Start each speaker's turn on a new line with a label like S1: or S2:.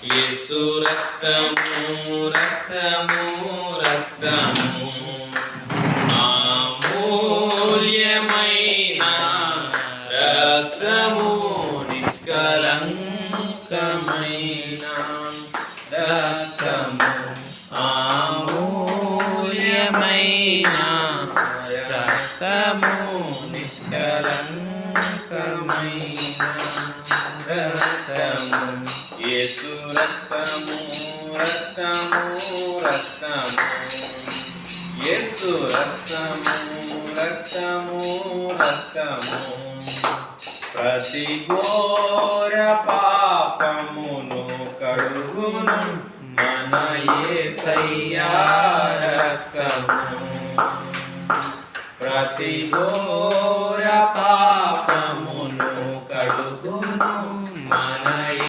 S1: యేసు రక్తము రక్తము రక్తము అమూల్యమైన రక్తము నిష్కలంకమైన రక్తము అమూల్యమైన రక్తము నిష్కలంకమైన రక్తము యేసు రక్తము రక్తము రక్తము యేసు రక్తము రక్తము రక్తము ప్రతి ఘోర పాపమును కడుగును మన యేసయ్యా రక్తము ప్రతి ఘోర పాపమును